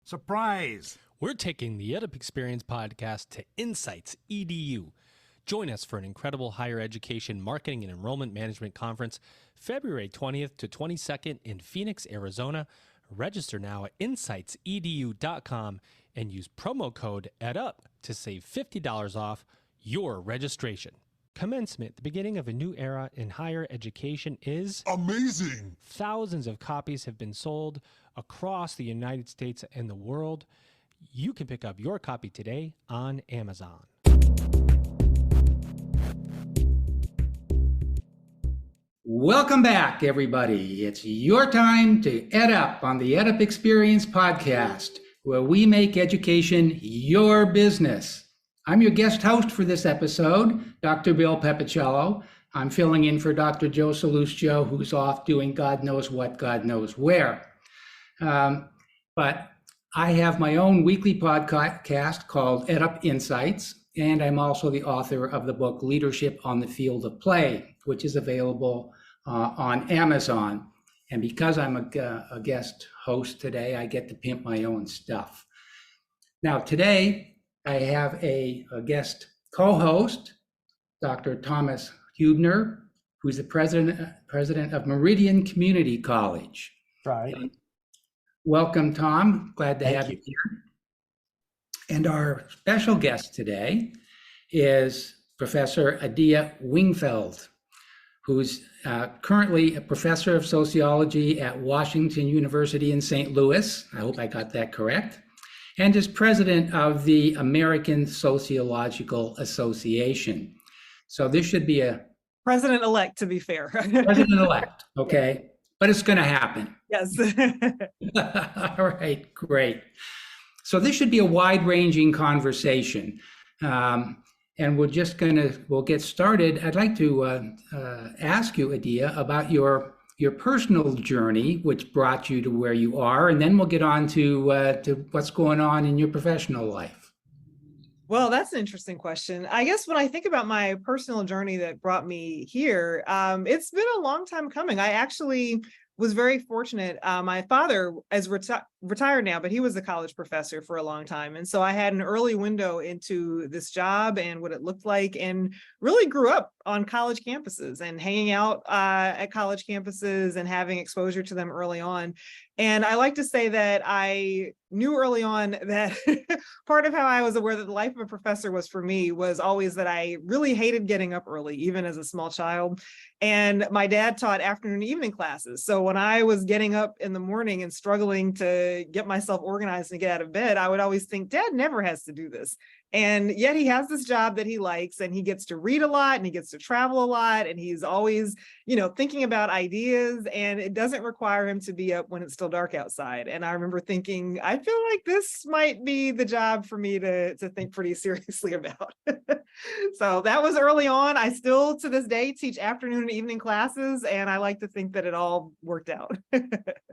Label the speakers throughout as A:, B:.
A: Surprise!
B: We're taking the EdUp Experience podcast to Insights EDU. Join us for an incredible higher education marketing and enrollment management conference February 20th to 22nd in Phoenix, Arizona. Register now at insightsedu.com and use promo code EdUp to save $50 off your registration. Commencement, the beginning of a new era in higher education, is
A: Amazing!
B: thousands of copies have been sold across the United States and the world. You can pick up your copy today on Amazon.
C: Welcome back, everybody. It's your time to EdUp on the EdUp Experience podcast, where we make education your business. I'm your guest host for this episode, Dr. Bill Pepicello. I'm filling in for Dr. Joe Salustio, who's off doing God knows what, God knows where. But I have my own weekly podcast called EdUp Insights, and I'm also the author of the book Leadership on the Field of Play, which is available on Amazon. And because I'm a guest host today, I get to pimp my own stuff. Now, today, I have a guest co-host, Dr. Thomas Hubner, who's the president of Meridian Community College.
D: Right.
C: Welcome, Tom. Glad to have
D: you
C: here. And our special guest today is Professor Adia Wingfield, who's currently a professor of sociology at Washington University in St. Louis. I hope I got that correct. And is president of the American Sociological Association. So this should be a
E: president-elect, to be fair.
C: President-elect, okay, but it's going to happen.
E: Yes.
C: All right, great. So this should be a wide-ranging conversation, and we'll get started. I'd like to ask you, Adia, about your personal journey, which brought you to where you are, and then we'll get on to what's going on in your professional life.
E: Well, that's an interesting question. I guess when I think about my personal journey that brought me here, it's been a long time coming. I actually was very fortunate. My father is retired now, but he was a college professor for a long time. And so I had an early window into this job and what it looked like, and really grew up on college campuses and hanging out at college campuses and having exposure to them early on. And I like to say that I knew early on that part of how I was aware that the life of a professor was for me was always that I really hated getting up early, even as a small child. And my dad taught afternoon and evening classes. So when I was getting up in the morning and struggling to get myself organized and get out of bed, I would always think, Dad never has to do this. And yet he has this job that he likes, and he gets to read a lot, and he gets to travel a lot, and he's always, thinking about ideas, and it doesn't require him to be up when it's still dark outside. And I remember thinking, I feel like this might be the job for me to think pretty seriously about. So that was early on. I still, to this day, teach afternoon and evening classes, and I like to think that it all worked out.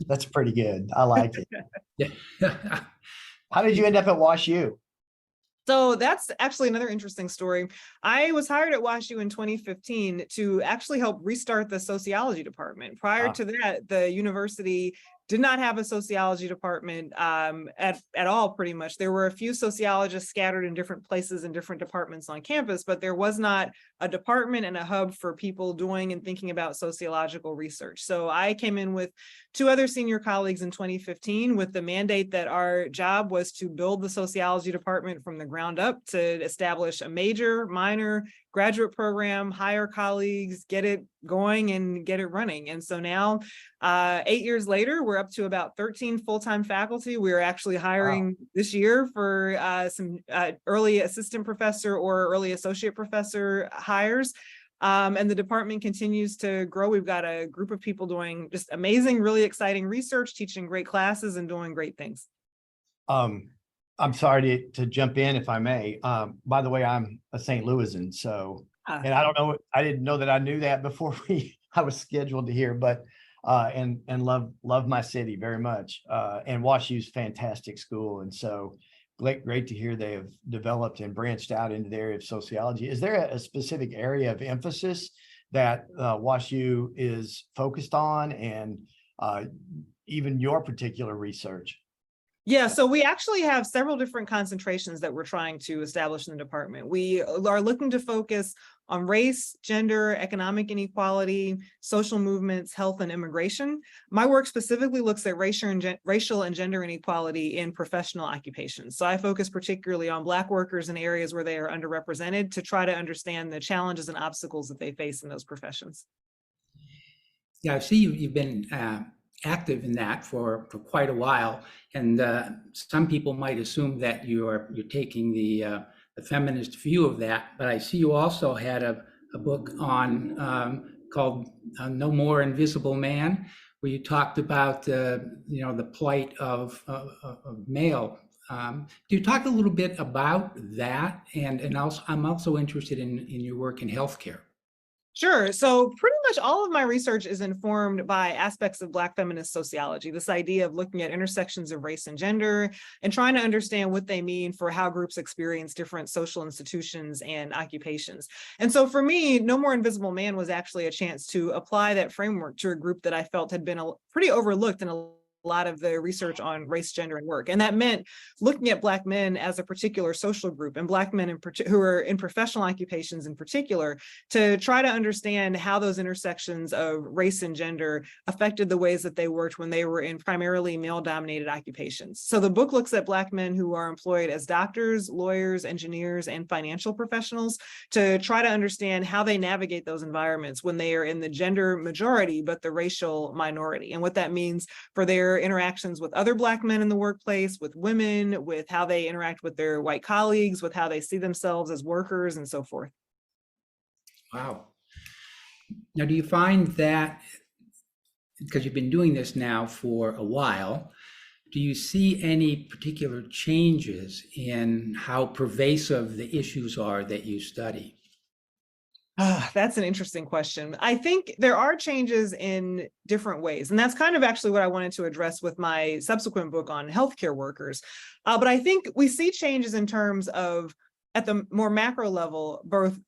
D: That's pretty good. I like it.
C: Yeah.
D: How did you end up at WashU?
E: So that's actually another interesting story. I was hired at WashU in 2015 to actually help restart the sociology department. Prior to that, the university did not have a sociology department at all, pretty much. There were a few sociologists scattered in different places and different departments on campus, but there was not a department and a hub for people doing and thinking about sociological research. So I came in with two other senior colleagues in 2015 with the mandate that our job was to build the sociology department from the ground up, to establish a major, minor, graduate program, hire colleagues, get it going and get it running. And so now, 8 years later, we're up to about 13 full-time faculty. We're actually hiring this year for some early assistant professor or early associate professor hires. And the department continues to grow. We've got a group of people doing just amazing, really exciting research, teaching great classes, and doing great things.
D: I'm sorry to jump in, if I may. By the way, I'm a St. Louisan, so, and I don't know, I didn't know that I knew that before I was scheduled to hear, but and love my city very much. And WashU's fantastic school, and so great to hear they have developed and branched out into the area of sociology. Is there a specific area of emphasis that WashU is focused on, and even your particular research?
E: Yeah, so we actually have several different concentrations that we're trying to establish in the department. We are looking to focus on race, gender, economic inequality, social movements, health, and immigration. My work specifically looks at racial and gender inequality in professional occupations. So I focus particularly on Black workers in areas where they are underrepresented to try to understand the challenges and obstacles that they face in those professions.
C: Yeah, I see you've been active in that for quite a while, and some people might assume that you're taking the feminist view of that. But I see you also had a book on called "No More Invisible Man," where you talked about the plight of male. Do you talk a little bit about that? And also, I'm also interested in your work in healthcare.
E: Sure. So pretty much all of my research is informed by aspects of Black feminist sociology, this idea of looking at intersections of race and gender and trying to understand what they mean for how groups experience different social institutions and occupations. And so for me, No More Invisible Man was actually a chance to apply that framework to a group that I felt had been pretty overlooked in a lot of the research on race, gender, and work. And that meant looking at Black men as a particular social group and Black men who are in professional occupations in particular, to try to understand how those intersections of race and gender affected the ways that they worked when they were in primarily male-dominated occupations. So the book looks at Black men who are employed as doctors, lawyers, engineers, and financial professionals to try to understand how they navigate those environments when they are in the gender majority, but the racial minority, and what that means for their interactions with other Black men in the workplace, with women, with how they interact with their white colleagues, with how they see themselves as workers, and so forth.
C: Wow. Now, do you find that, because you've been doing this now for a while, do you see any particular changes in how pervasive the issues are that you study?
E: That's an interesting question. I think there are changes in different ways. And that's kind of actually what I wanted to address with my subsequent book on healthcare workers. But I think we see changes in terms of, at the more macro level,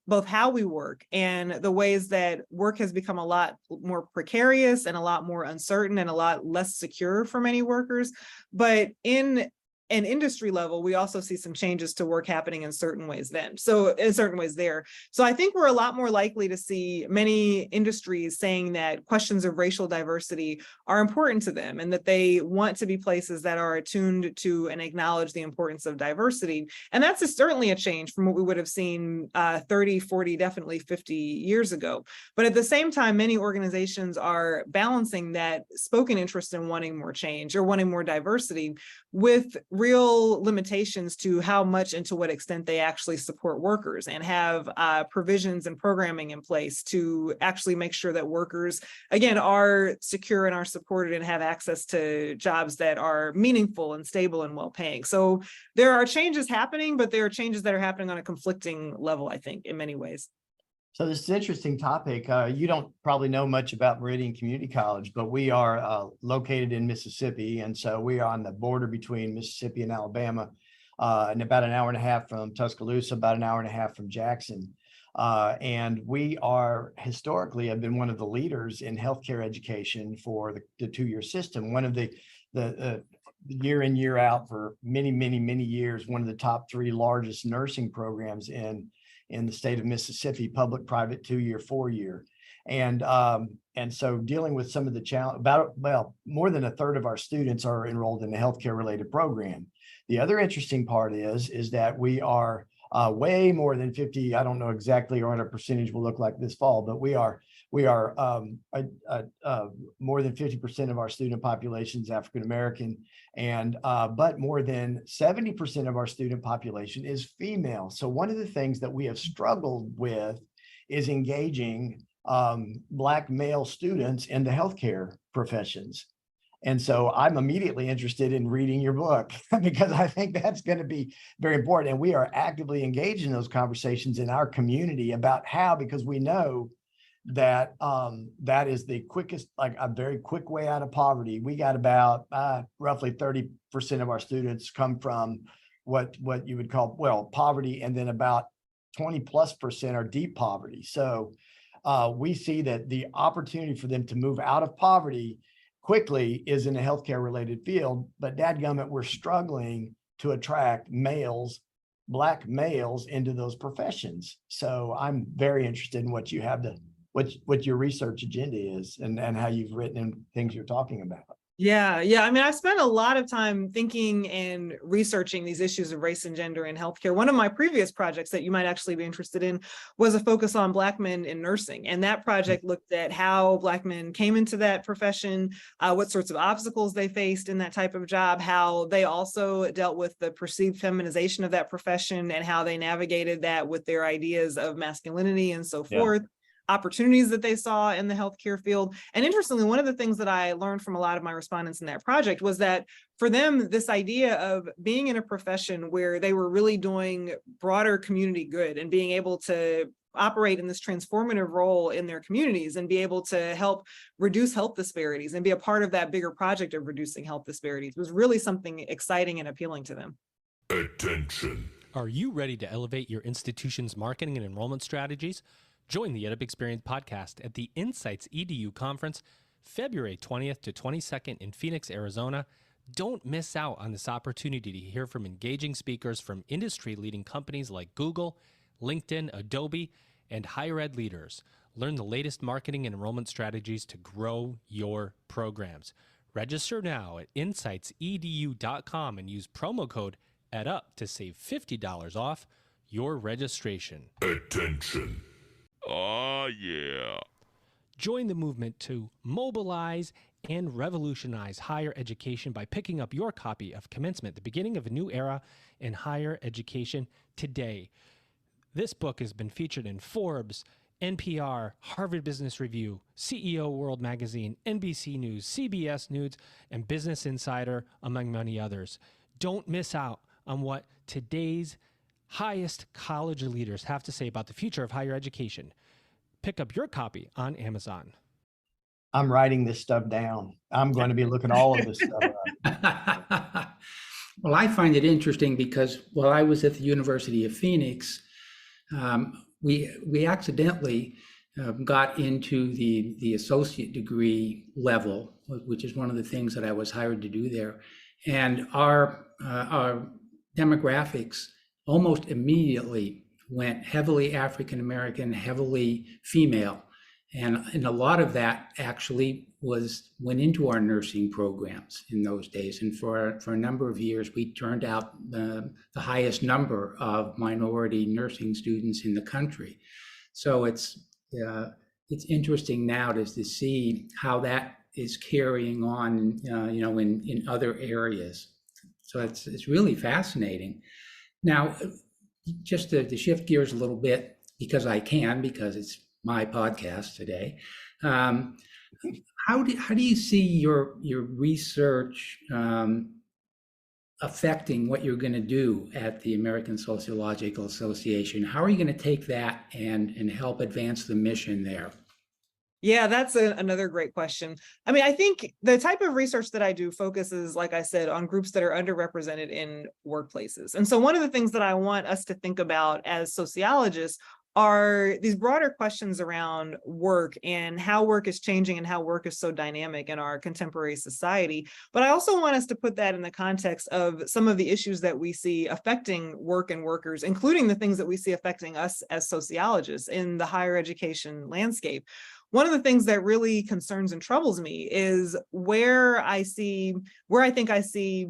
E: both how we work and the ways that work has become a lot more precarious and a lot more uncertain and a lot less secure for many workers. But in an industry level, we also see some changes to work happening in certain ways then. So in certain ways there. So I think we're a lot more likely to see many industries saying that questions of racial diversity are important to them and that they want to be places that are attuned to and acknowledge the importance of diversity. And that's certainly a change from what we would have seen 30, 40, definitely 50 years ago. But at the same time, many organizations are balancing that spoken interest in wanting more change or wanting more diversity with real limitations to how much and to what extent they actually support workers and have provisions and programming in place to actually make sure that workers, again, are secure and are supported and have access to jobs that are meaningful and stable and well-paying. So there are changes happening, but there are changes that are happening on a conflicting level, I think, in many ways.
D: So this is an interesting topic. You don't probably know much about Meridian Community College, but we are located in Mississippi. And so we are on the border between Mississippi and Alabama, and about an hour and a half from Tuscaloosa, about an hour and a half from Jackson. And we are historically have been one of the leaders in healthcare education for the two-year system. One of the year in, year out for many, many, many years, one of the top three largest nursing programs in the state of Mississippi, public, private, 2-year, 4-year. And so dealing with some of the challenge, more than a third of our students are enrolled in a healthcare related program. The other interesting part is that we are way more than 50, I don't know exactly what our percentage will look like this fall, but we are more than 50% of our student population is African-American, and but more than 70% of our student population is female. So one of the things that we have struggled with is engaging Black male students in the healthcare professions. And so I'm immediately interested in reading your book because I think that's going to be very important. And we are actively engaged in those conversations in our community about how, because we know that that is the quickest, like a very quick way out of poverty. We got about roughly 30% of our students come from what you would call, poverty, and then about 20+% are deep poverty. So we see that the opportunity for them to move out of poverty quickly is in the healthcare related field, but dadgummit, we're struggling to attract males, Black males into those professions. So I'm very interested in what you have to, what your research agenda is and how you've written and things you're talking about.
E: Yeah. I mean, I've spent a lot of time thinking and researching these issues of race and gender in healthcare. One of my previous projects that you might actually be interested in was a focus on Black men in nursing. And that project looked at how Black men came into that profession, what sorts of obstacles they faced in that type of job, how they also dealt with the perceived feminization of that profession and how they navigated that with their ideas of masculinity and so forth. Opportunities that they saw in the healthcare field. And interestingly, one of the things that I learned from a lot of my respondents in that project was that for them, this idea of being in a profession where they were really doing broader community good and being able to operate in this transformative role in their communities and be able to help reduce health disparities and be a part of that bigger project of reducing health disparities was really something exciting and appealing to them.
A: Attention.
B: Are you ready to elevate your institution's marketing and enrollment strategies? Join the EdUp Experience podcast at the Insights EDU conference, February 20th to 22nd in Phoenix, Arizona. Don't miss out on this opportunity to hear from engaging speakers from industry-leading companies like Google, LinkedIn, Adobe, and higher ed leaders. Learn the latest marketing and enrollment strategies to grow your programs. Register now at insightsedu.com and use promo code EdUp to save $50 off your registration.
A: Attention. Oh, yeah.
B: Join the movement to mobilize and revolutionize higher education by picking up your copy of Commencement, the beginning of a new era in higher education today. This book has been featured in Forbes, NPR, Harvard Business Review, CEO World Magazine, NBC News, CBS News, and Business Insider, among many others. Don't miss out on what today's highest college leaders have to say about the future of higher education. Pick up your copy on Amazon.
D: I'm writing this stuff down. I'm going to be looking all of this stuff up.
C: Well, I find it interesting because while I was at the University of Phoenix, we accidentally got into the associate degree level, which is one of the things that I was hired to do there. And our demographics almost immediately went heavily African American, heavily female. And a lot of that actually went into our nursing programs in those days. And for a number of years, we turned out the highest number of minority nursing students in the country. So it's interesting now to see how that is carrying on, in other areas. So it's really fascinating. Now, just to shift gears a little bit, because it's my podcast today. How do you see your research affecting what you're going to do at the American Sociological Association? How are you going to take that and help advance the mission there?
E: Yeah, that's another great question. I mean, I think the type of research that I do focuses, like I said, on groups that are underrepresented in workplaces. And so one of the things that I want us to think about as sociologists are these broader questions around work and how work is changing and how work is so dynamic in our contemporary society. But I also want us to put that in the context of some of the issues that we see affecting work and workers, including the things that we see affecting us as sociologists in the higher education landscape. One of the things that really concerns and troubles me is where I think I see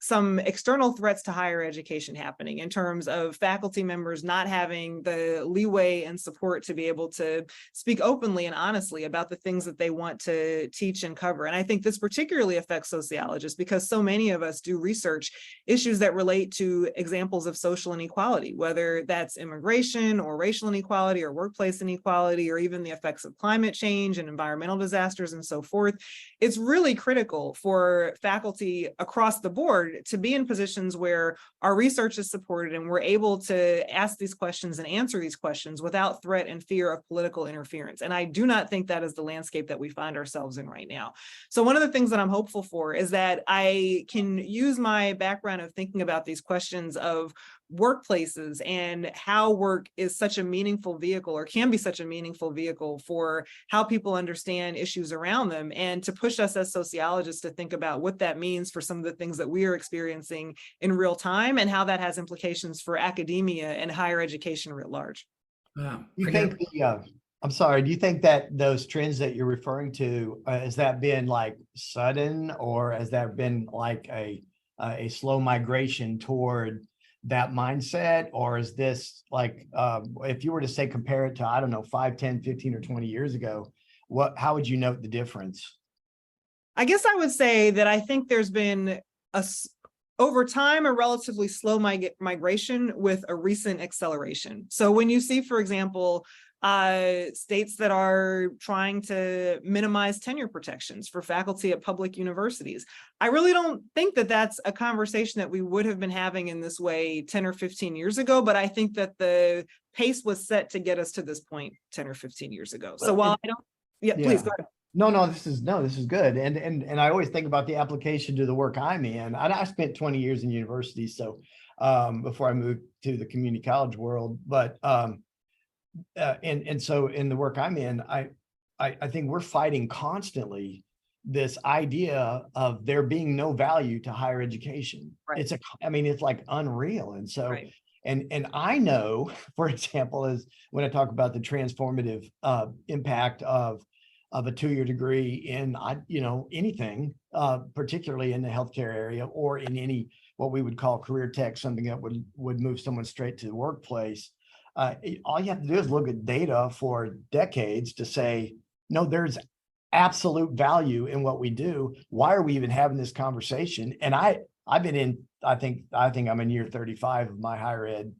E: some external threats to higher education happening in terms of faculty members not having the leeway and support to be able to speak openly and honestly about the things that they want to teach and cover. And I think this particularly affects sociologists because so many of us do research issues that relate to examples of social inequality, whether that's immigration or racial inequality or workplace inequality, or even the effects of climate change and environmental disasters and so forth. It's really critical for faculty across the board to be in positions where our research is supported and we're able to ask these questions and answer these questions without threat and fear of political interference. And I do not think that is the landscape that we find ourselves in right now. So one of the things that I'm hopeful for is that I can use my background of thinking about these questions of workplaces and how work is such a meaningful vehicle, or can be such a meaningful vehicle for how people understand issues around them, and to push us as sociologists to think about what that means for some of the things that we are experiencing in real time, and how that has implications for academia and higher education writ large.
C: Wow.
D: You think I'm sorry, do you think that those trends that you're referring to, has that been like sudden, or has that been like a slow migration toward that mindset? Or is this like, if you were to say, compare it to, I don't know, 5, 10, 15, or 20 years ago, how would you note the difference?
E: I guess I would say that I think there's been over time, a relatively slow migration with a recent acceleration. So when you see, for example, states that are trying to minimize tenure protections for faculty at public universities, I really don't think that that's a conversation that we would have been having in this way 10 or 15 years ago, but I think that the pace was set to get us to this point 10 or 15 years ago. So while I don't, please go ahead.
D: No, this is good. And I always think about the application to the work I'm in. And I spent 20 years in university, so before I moved to the community college world. But and so in the work I'm in, I think we're fighting constantly this idea of there being no value to higher education.
E: Right.
D: It's like unreal. And so
E: Right.
D: And I know, for example, is when I talk about the transformative impact of a 2-year degree in anything, particularly in the healthcare area, or in any what we would call career tech, something that would move someone straight to the workplace. All you have to do is look at data for decades to say, no, there's absolute value in what we do. Why are we even having this conversation? And I've been in, I think I'm in year 35 of my higher ed,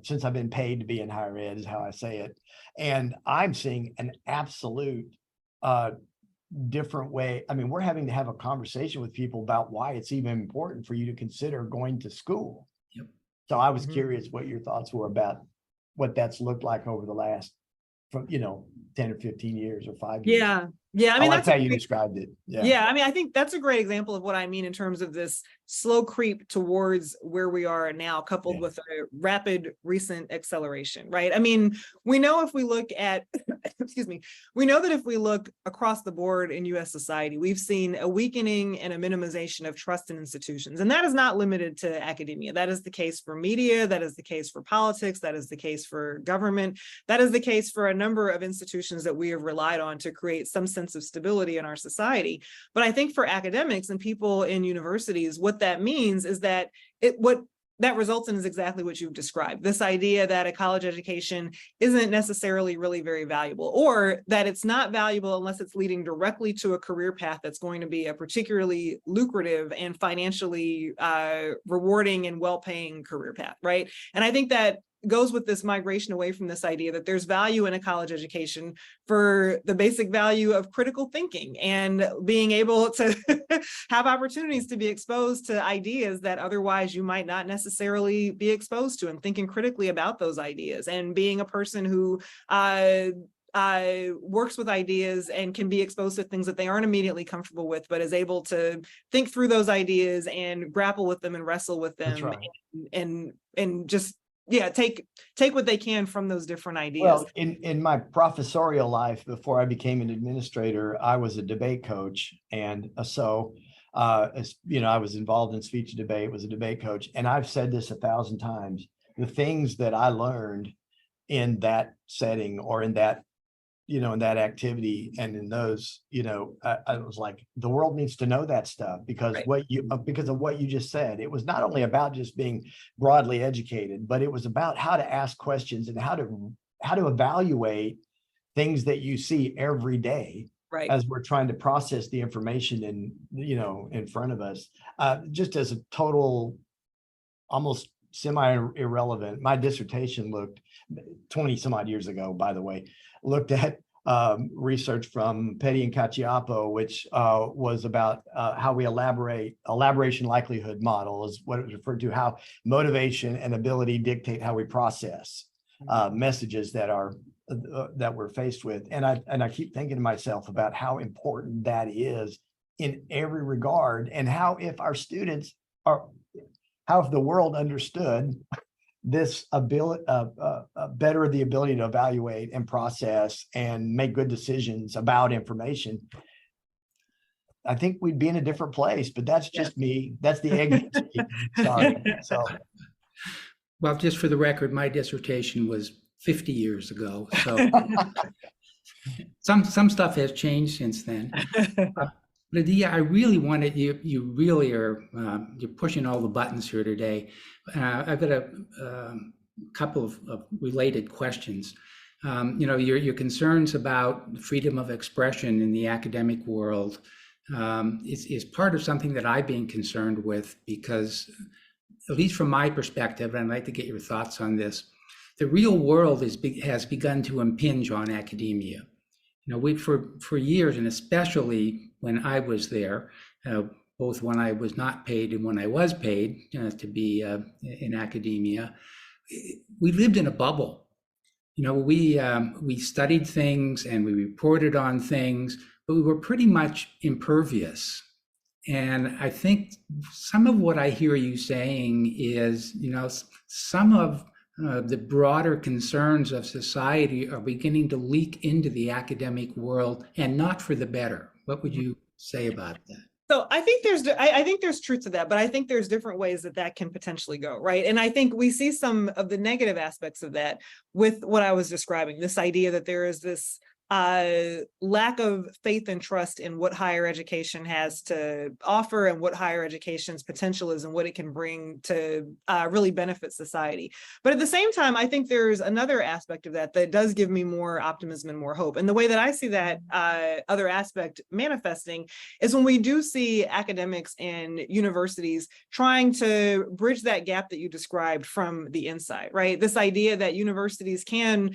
D: since I've been paid to be in higher ed, is how I say it. And I'm seeing an absolute different way. I mean, we're having to have a conversation with people about why it's even important for you to consider going to school.
C: Yep.
D: So I was curious what your thoughts were about what that's looked like over the last, from 10 or 15 years or 5 years.
E: Yeah. I mean,
D: that's how you described it.
E: Yeah. I mean, I think that's a great example of what I mean in terms of this slow creep towards where we are now, coupled with a rapid recent acceleration, right? I mean, we know if we look at, we know that if we look across the board in US society, we've seen a weakening and a minimization of trust in institutions. And that is not limited to academia. That is the case for media. That is the case for politics. That is the case for government. That is the case for a number of institutions that we have relied on to create some sense of stability in our society. But I think for academics and people in universities, what that means is that what that results in is exactly what you've described. This idea that a college education isn't necessarily really very valuable, or that it's not valuable unless it's leading directly to a career path that's going to be a particularly lucrative and financially rewarding and well-paying career path, right? And I think that goes with this migration away from this idea that there's value in a college education for the basic value of critical thinking and being able to have opportunities to be exposed to ideas that otherwise you might not necessarily be exposed to, and thinking critically about those ideas, and being a person who works with ideas and can be exposed to things that they aren't immediately comfortable with, but is able to think through those ideas and grapple with them and wrestle with them. That's right. and just take what they can from those different ideas.
D: Well, in my professorial life, before I became an administrator, I was a debate coach. And so, I was involved in speech debate, was a debate coach. And I've said this 1,000 times, the things that I learned in that setting, or in that, in that activity, and in those, I was like, the world needs to know that stuff, because because of what you just said. It was not only about just being broadly educated, but it was about how to ask questions and how to evaluate things that you see every day, right, as we're trying to process the information in front of us. Just as a total, almost semi-irrelevant, my dissertation looked 20 some odd years ago, by the way, looked at research from Petty and Cacioppo, which was about how we elaboration likelihood model is what it was referred to, how motivation and ability dictate how we process messages that we're faced with. And I keep thinking to myself about how important that is in every regard, and how if our students how if the world understood this ability, better the ability to evaluate and process and make good decisions about information, I think we'd be in a different place. But that's just me. That's the egg. Sorry. So,
C: Well, just for the record, my dissertation was 50 years ago. So some stuff has changed since then. But Adia, I really wanted you really are, you're pushing all the buttons here today. I've got a couple of related questions. Your concerns about freedom of expression in the academic world is part of something that I've been concerned with, because at least from my perspective, and I'd like to get your thoughts on this, the real world has begun to impinge on academia. For years, and especially when I was there, both when I was not paid and when I was paid to be in academia, we lived in a bubble. We studied things and we reported on things, but we were pretty much impervious. And I think some of what I hear you saying is, some of the broader concerns of society are beginning to leak into the academic world, and not for the better. What would you say about that?
E: So I think there's truth to that, but I think there's different ways that can potentially go, right? And I think we see some of the negative aspects of that with what I was describing, this idea that there is this lack of faith and trust in what higher education has to offer and what higher education's potential is and what it can bring to really benefit society. But at the same time, I think there's another aspect of that does give me more optimism and more hope. And the way that I see that other aspect manifesting is when we do see academics and universities trying to bridge that gap that you described from the inside, right? This idea that universities can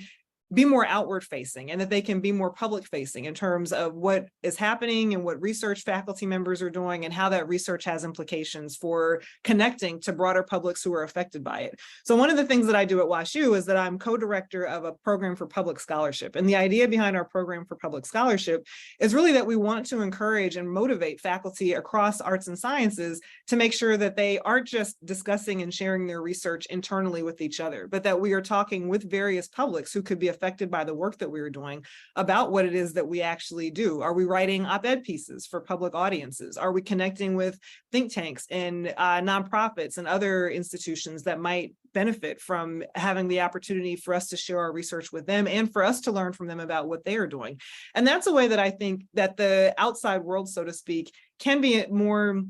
E: be more outward facing and that they can be more public facing in terms of what is happening and what research faculty members are doing and how that research has implications for connecting to broader publics who are affected by it. So one of the things that I do at WashU is that I'm co-director of a program for public scholarship. And the idea behind our program for public scholarship is really that we want to encourage and motivate faculty across arts and sciences to make sure that they aren't just discussing and sharing their research internally with each other, but that we are talking with various publics who could be affected by the work that we are doing about what it is that we actually do. Are we writing op-ed pieces for public audiences? Are we connecting with think tanks and nonprofits and other institutions that might benefit from having the opportunity for us to share our research with them and for us to learn from them about what they are doing? And that's a way that I think that the outside world, so to speak, can be more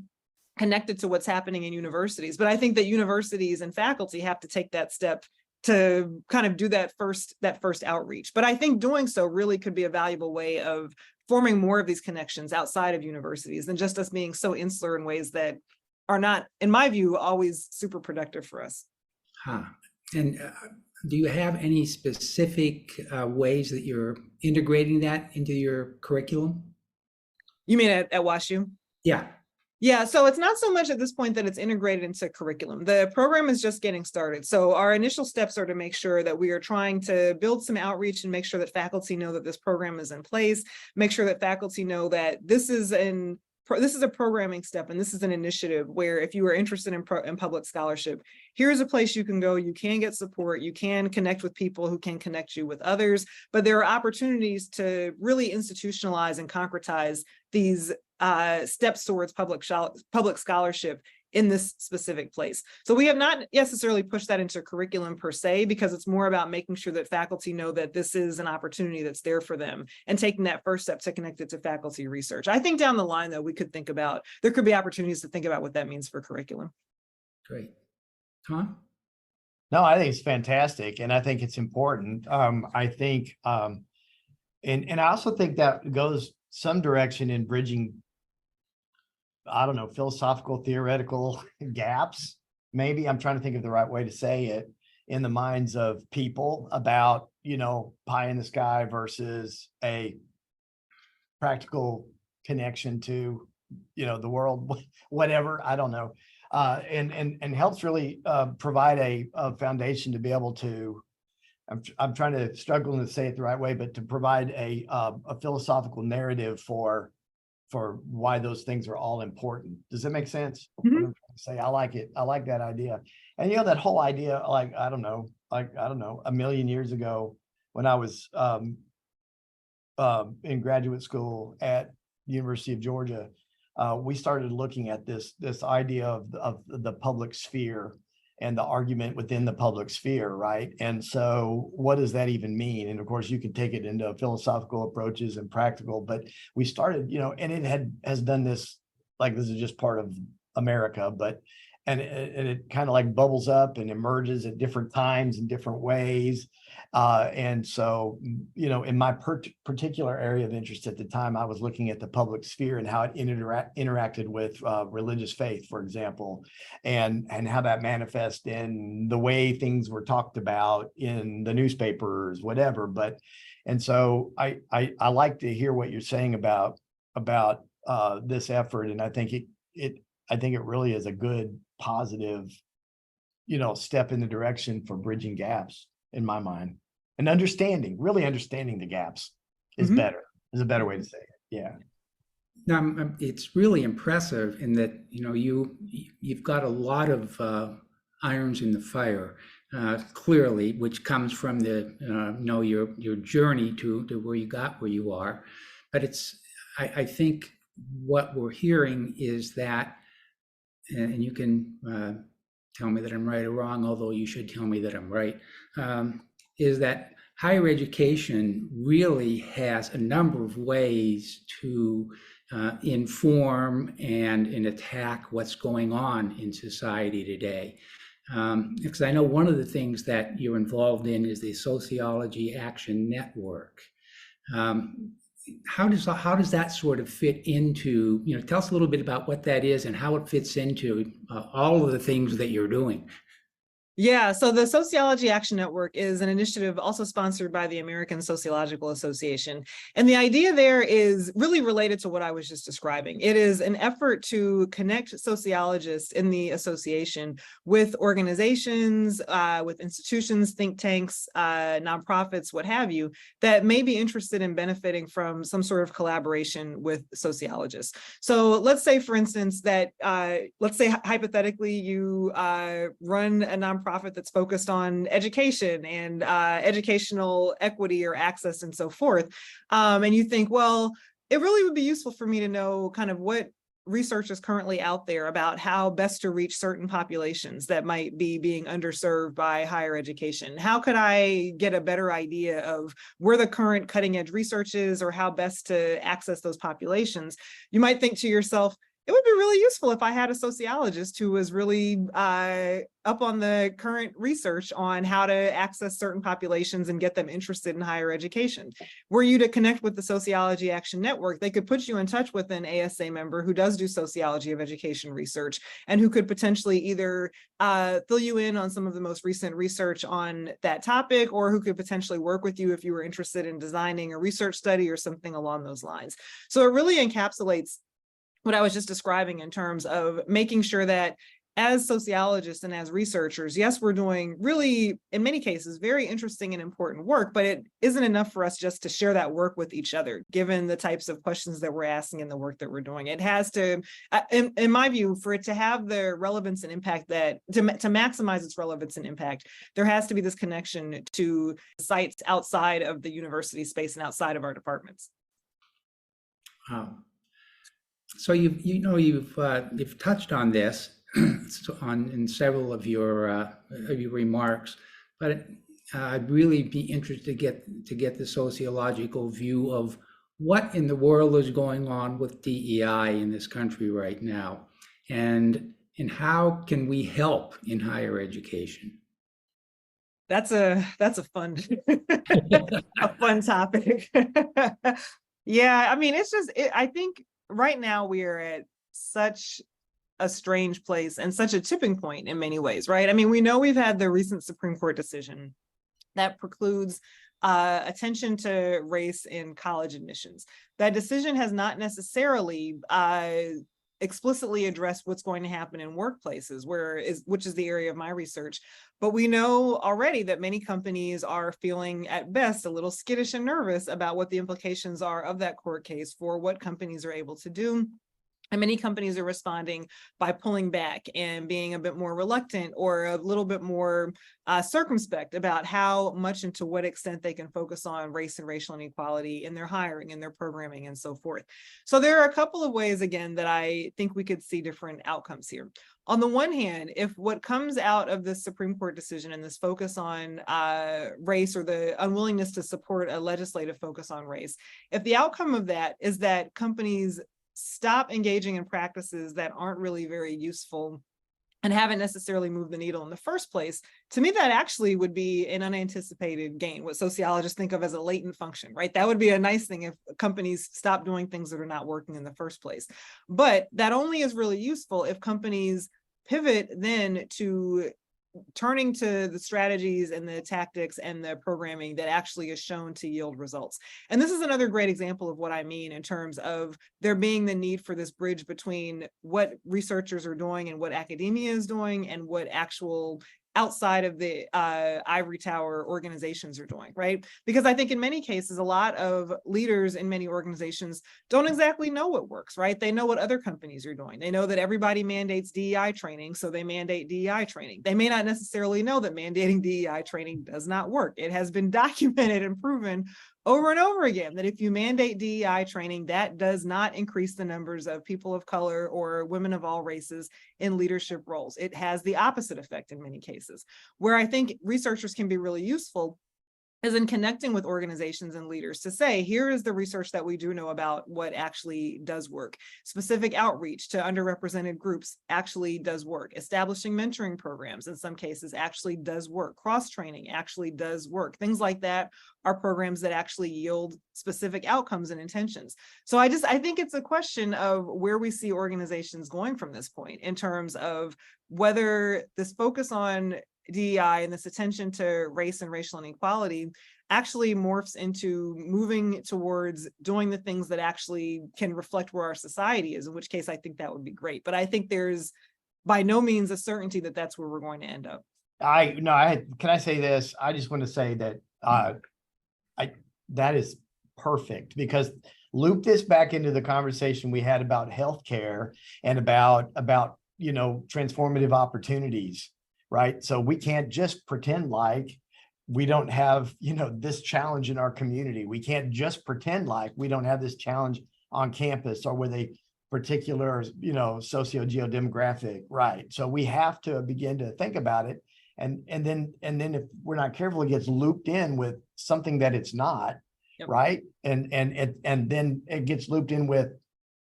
E: connected to what's happening in universities. But I think that universities and faculty have to take that step to kind of do that first outreach. But I think doing so really could be a valuable way of forming more of these connections outside of universities than just us being so insular in ways that are not, in my view, always super productive for us.
C: And do you have any specific ways that you're integrating that into your curriculum?
E: You mean at WashU?
C: Yeah,
E: so it's not so much at this point that it's integrated into curriculum. The program is just getting started. So our initial steps are to make sure that we are trying to build some outreach and make sure that faculty know that this program is in place, make sure that faculty know that this is a programming step and this is an initiative where if you are interested in public scholarship, here's a place you can go, you can get support, you can connect with people who can connect you with others, but there are opportunities to really institutionalize and concretize these steps towards public scholarship in this specific place. So we have not necessarily pushed that into curriculum per se, because it's more about making sure that faculty know that this is an opportunity that's there for them and taking that first step to connect it to faculty research. I think down the line, though, there could be opportunities to think about what that means for curriculum.
C: great. Tom?
D: No, I think it's fantastic. And I think it's important. I think, and I also think that goes some direction in bridging, I don't know, philosophical, theoretical gaps. Maybe I'm trying to think of the right way to say it in the minds of people about, pie in the sky versus a practical connection to, the world, whatever, I don't know. And helps really provide a foundation to be able to, I'm trying to struggle to say it the right way, but to provide a philosophical narrative for for why those things are all important. Does that make sense?
E: Mhm.
D: What I'm trying to say, I like it. I like that idea. And that whole idea, like, I don't know, a million years ago when I was in graduate school at the University of Georgia, we started looking at this idea of the public sphere and the argument within the public sphere, right? And so what does that even mean? And of course, you can take it into philosophical approaches and practical, but we started, and it has done this, like, this is just part of America, and it kind of like bubbles up and emerges at different times in different ways. And so, in my particular area of interest at the time, I was looking at the public sphere and how it interacted with religious faith, for example, and how that manifests in the way things were talked about in the newspapers, whatever. And so I like to hear what you're saying about this effort, and I think it really is a good, positive, step in the direction for bridging gaps, in my mind. And really understanding the gaps is
E: Mhm.
D: better, is a better way to say it. Yeah.
C: Now, it's really impressive in that, you've got a lot of irons in the fire, clearly, which comes from your journey to where you got where you are. But I think what we're hearing is that, and you can tell me that I'm right or wrong, although you should tell me that I'm right, is that higher education really has a number of ways to inform and attack what's going on in society today. Because I know one of the things that you're involved in is the Sociology Action Network. How does that sort of fit into, tell us a little bit about what that is and how it fits into all of the things that you're doing.
E: Yeah, so the Sociology Action Network is an initiative also sponsored by the American Sociological Association. And the idea there is really related to what I was just describing. It is an effort to connect sociologists in the association with organizations, with institutions, think tanks, nonprofits, what have you, that may be interested in benefiting from some sort of collaboration with sociologists. So let's say, for instance, that, let's say hypothetically, you run a nonprofit that's focused on education and educational equity or access and so forth. And you think, well, it really would be useful for me to know kind of what research is currently out there about how best to reach certain populations that might be being underserved by higher education. How could I get a better idea of where the current cutting edge research is or how best to access those populations? You might think to yourself, it would be really useful if I had a sociologist who was really up on the current research on how to access certain populations and get them interested in higher education. Were you to connect with the Sociology Action Network, they could put you in touch with an ASA member who does do sociology of education research and who could potentially either fill you in on some of the most recent research on that topic, or who could potentially work with you if you were interested in designing a research study or something along those lines. So it really encapsulates what I was just describing in terms of making sure that as sociologists and as researchers, yes, we're doing really, in many cases, very interesting and important work, but it isn't enough for us just to share that work with each other, given the types of questions that we're asking and the work that we're doing. It has to, in my view, for it to have the relevance and impact that, to maximize its relevance and impact, there has to be this connection to sites outside of the university space and outside of our departments.
C: So you've touched on this in several of your remarks, but I'd really be interested to get the sociological view of what in the world is going on with DEI in this country right now, and how can we help in higher education?
E: That's a fun a fun topic. Yeah, I mean, it's just I think right now we are at such a strange place and such a tipping point in many ways, right? I mean, we know we've had the recent Supreme Court decision that precludes attention to race in college admissions. That decision has not necessarily explicitly address what's going to happen in workplaces, which is the area of my research. But we know already that many companies are feeling at best a little skittish and nervous about what the implications are of that court case for what companies are able to do. And many companies are responding by pulling back and being a bit more reluctant or a little bit more circumspect about how much and to what extent they can focus on race and racial inequality in their hiring, in their programming, and so forth. So there are a couple of ways, again, that I think we could see different outcomes here. On the one hand, if what comes out of this Supreme Court decision and this focus on race, or the unwillingness to support a legislative focus on race, if the outcome of that is that companies stop engaging in practices that aren't really very useful and haven't necessarily moved the needle in the first place, to me, that actually would be an unanticipated gain, what sociologists think of as a latent function, right? That would be a nice thing if companies stop doing things that are not working in the first place. But that only is really useful if companies pivot then to turning to the strategies and the tactics and the programming that actually is shown to yield results. And this is another great example of what I mean in terms of there being the need for this bridge between what researchers are doing and what academia is doing and what actual outside of the ivory tower organizations are doing, right? Because I think in many cases, a lot of leaders in many organizations don't exactly know what works, right? They know what other companies are doing. They know that everybody mandates DEI training, so they mandate DEI training. They may not necessarily know that mandating DEI training does not work. It has been documented and proven over and over again that if you mandate DEI training, that does not increase the numbers of people of color or women of all races in leadership roles. It has the opposite effect in many cases. Where I think researchers can be really useful is in connecting with organizations and leaders to say, here is the research that we do know about what actually does work. Specific outreach to underrepresented groups actually does work. Establishing mentoring programs in some cases actually does work. Cross-training actually does work. Things like that are programs that actually yield specific outcomes and intentions. So I think it's a question of where we see organizations going from this point in terms of whether this focus on DEI and this attention to race and racial inequality actually morphs into moving towards doing the things that actually can reflect where our society is, in which case I think that would be great. But I think there's by no means a certainty that that's where we're going to end up.
D: Can I say this? I just want to say that that is perfect, because loop this back into the conversation we had about healthcare and about transformative opportunities. Right. So we can't just pretend like we don't have, this challenge in our community. We can't just pretend like we don't have this challenge on campus or with a particular, socio-geodemographic. Right. So we have to begin to think about it. And then if we're not careful, it gets looped in with something that it's not. Yep. Right. And then it gets looped in with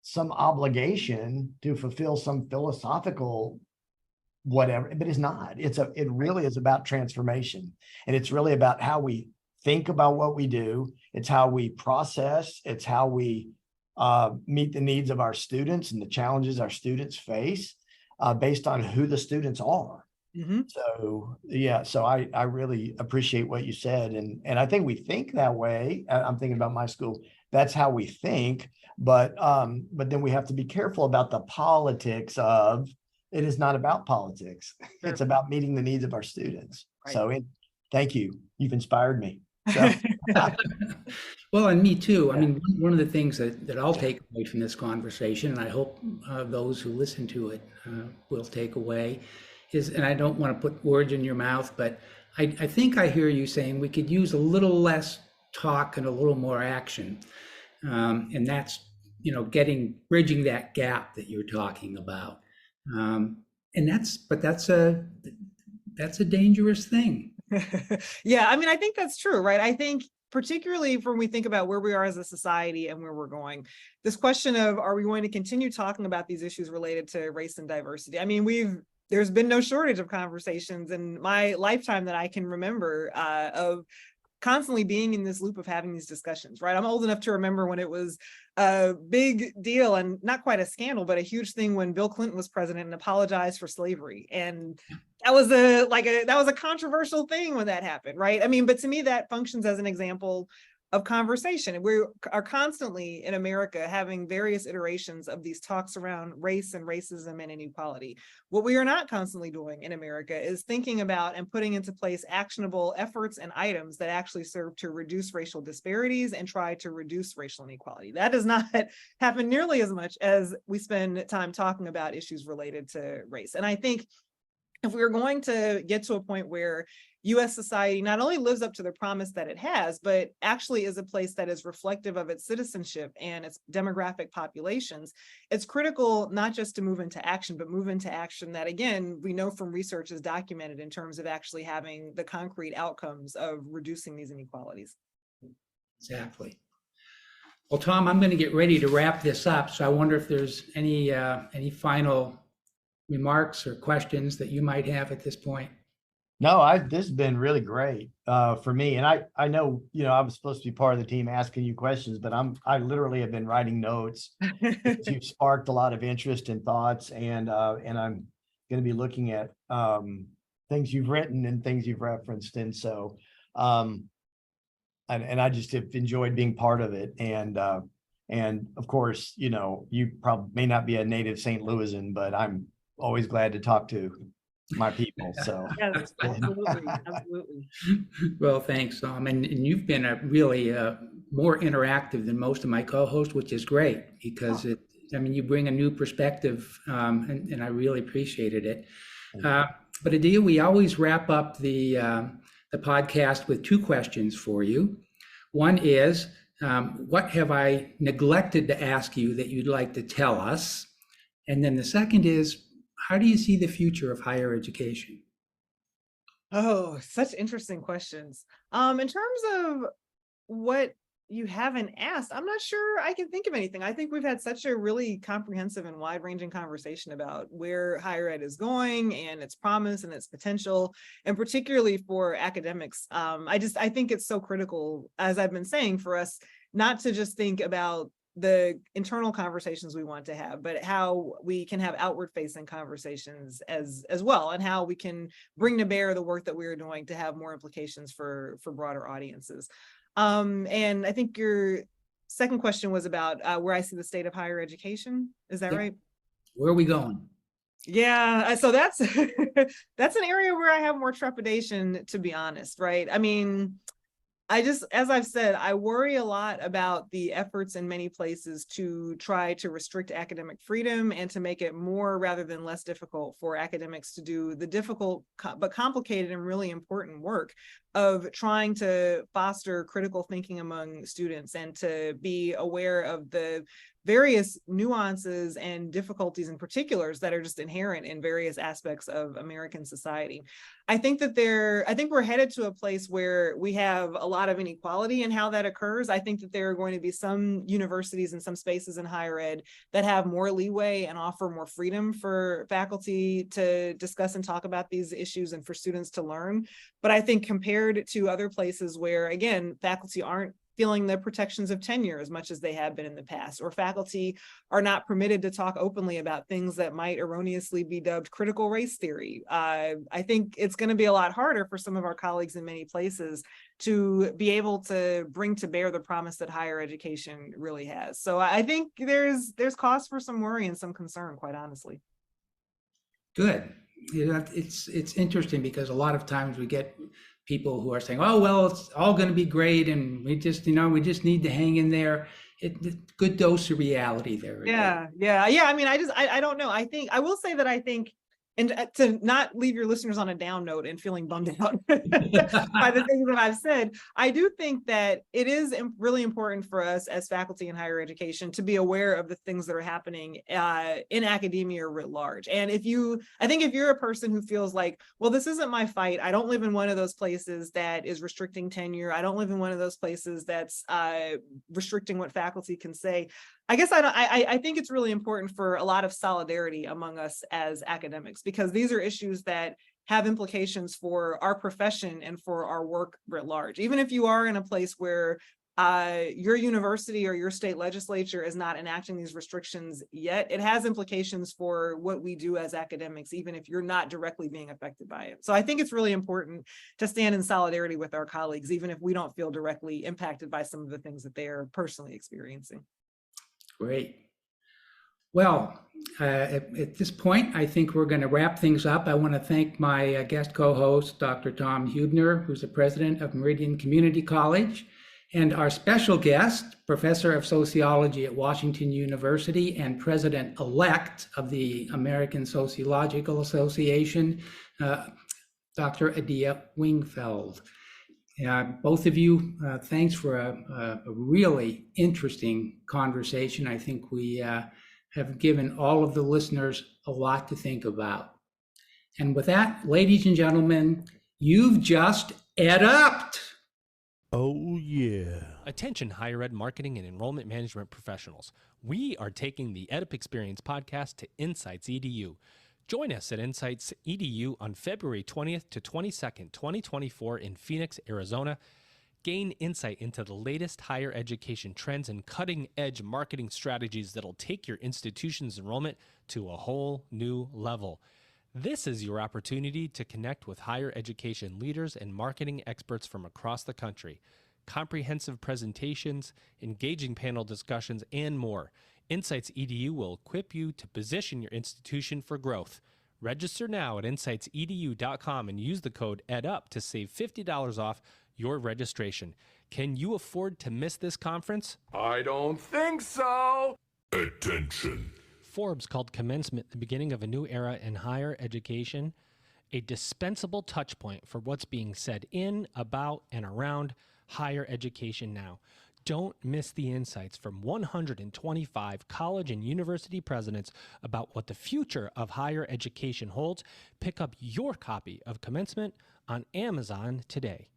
D: some obligation to fulfill some philosophical whatever, but it's not. It really is about transformation. And it's really about how we think about what we do. It's how we process. It's how we meet the needs of our students and the challenges our students face based on who the students are. Mm-hmm. So I really appreciate what you said. And I think we think that way. I'm thinking about my school. That's how we think. But then we have to be careful about the politics of, it is not about politics. Sure. It's about meeting the needs of our students. Right. So thank you. You've inspired me. So.
C: Well, and me too. Yeah. I mean, one of the things that I'll take away from this conversation, and I hope those who listen to it will take away, is, and I don't want to put words in your mouth, but I think I hear you saying we could use a little less talk and a little more action. And that's, bridging that gap that you're talking about. And that's a dangerous thing.
E: Yeah, I mean, I think that's true, right? I think particularly when we think about where we are as a society and where we're going, this question of, are we going to continue talking about these issues related to race and diversity? I mean, there's been no shortage of conversations in my lifetime that I can remember of constantly being in this loop of having these discussions, right? I'm old enough to remember when it was a big deal and not quite a scandal, but a huge thing when Bill Clinton was president and apologized for slavery. And that was a controversial thing when that happened, right? I mean, but to me, that functions as an example of conversation. We are constantly in America having various iterations of these talks around race and racism and inequality. What we are not constantly doing in America is thinking about and putting into place actionable efforts and items that actually serve to reduce racial disparities and try to reduce racial inequality. That does not happen nearly as much as we spend time talking about issues related to race. And I think if we're going to get to a point where US society not only lives up to the promise that it has, but actually is a place that is reflective of its citizenship and its demographic populations, it's critical not just to move into action, but move into action that, again, we know from research is documented in terms of actually having the concrete outcomes of reducing these inequalities.
C: Exactly. Well, Tom, I'm going to get ready to wrap this up. So I wonder if there's any final remarks or questions that you might have at this point.
D: No, this has been really great for me. And I know, I was supposed to be part of the team asking you questions, but I literally have been writing notes. You've sparked a lot of interest and thoughts, and I'm going to be looking at things you've written and things you've referenced. And so, and I just have enjoyed being part of it. And of course, you probably may not be a native St. Louisan, but I'm always glad to talk to my people. So
E: yes, absolutely.
C: Well, thanks, Tom. And you've been really more interactive than most of my co-hosts, which is great because you bring a new perspective, and I really appreciated it. But Adia, we always wrap up the podcast with two questions for you. One is, what have I neglected to ask you that you'd like to tell us? And then the second is, how do you see the future of higher education?
E: Oh, such interesting questions. In terms of what you haven't asked, I'm not sure I can think of anything. I think we've had such a really comprehensive and wide-ranging conversation about where higher ed is going and its promise and its potential, and particularly for academics. I think it's so critical, as I've been saying, for us not to just think about the internal conversations we want to have, but how we can have outward facing conversations as well, and how we can bring to bear the work that we're doing to have more implications for broader audiences. And I think your second question was about where I see the state of higher education. Is that right?
C: Where are we going?
E: Yeah, so that's that's an area where I have more trepidation, to be honest, right? I mean, as I've said, I worry a lot about the efforts in many places to try to restrict academic freedom and to make it more rather than less difficult for academics to do the difficult but complicated and really important work of trying to foster critical thinking among students and to be aware of the various nuances and difficulties and particulars that are just inherent in various aspects of American society. I think we're headed to a place where we have a lot of inequality in how that occurs. I think that there are going to be some universities and some spaces in higher ed that have more leeway and offer more freedom for faculty to discuss and talk about these issues and for students to learn. But I think compared to other places where, again, faculty aren't feeling the protections of tenure as much as they have been in the past, or faculty are not permitted to talk openly about things that might erroneously be dubbed critical race theory. I think it's going to be a lot harder for some of our colleagues in many places to be able to bring to bear the promise that higher education really has. So I think there's cause for some worry and some concern, quite honestly.
C: Good. It's interesting because a lot of times we get people who are saying, "Oh, well, it's all going to be great, and we just need to hang in there." Good dose of reality there.
E: Yeah. I mean, I don't know. I will say that I think, and to not leave your listeners on a down note and feeling bummed out by the things that I've said, I do think that it is really important for us as faculty in higher education to be aware of the things that are happening in academia writ large. And I think if you're a person who feels like, well, this isn't my fight, I don't live in one of those places that is restricting tenure, I don't live in one of those places that's restricting what faculty can say, I guess I think it's really important for a lot of solidarity among us as academics, because these are issues that have implications for our profession and for our work writ large. Even if you are in a place where your university or your state legislature is not enacting these restrictions yet, it has implications for what we do as academics, even if you're not directly being affected by it. So I think it's really important to stand in solidarity with our colleagues, even if we don't feel directly impacted by some of the things that they are personally experiencing.
C: Great. Well, at this point, I think we're going to wrap things up. I want to thank my guest co-host, Dr. Tom Hubner, who's the president of Meridian Community College, and our special guest, professor of sociology at Washington University and president-elect of the American Sociological Association, Dr. Adia Wingfield. Both of you, thanks for a really interesting conversation. I think we have given all of the listeners a lot to think about. And with that, ladies and gentlemen, you've just EdUp'd.
A: Oh, yeah.
B: Attention higher ed marketing and enrollment management professionals. We are taking the EdUp Experience podcast to Insights EDU. Join us at Insights EDU on February 20th to 22nd, 2024 in Phoenix, Arizona. Gain insight into the latest higher education trends and cutting-edge marketing strategies that'll take your institution's enrollment to a whole new level. This is your opportunity to connect with higher education leaders and marketing experts from across the country. Comprehensive presentations, engaging panel discussions, and more. Insights EDU will equip you to position your institution for growth. Register now at insightsedu.com and use the code EdUp to save $50 off your registration. Can you afford to miss this conference?
A: I don't think so. Attention.
B: Forbes called commencement the beginning of a new era in higher education, a dispensable touch point for what's being said in, about, and around higher education now. Don't miss the insights from 125 college and university presidents about what the future of higher education holds. Pick up your copy of Commencement on Amazon today.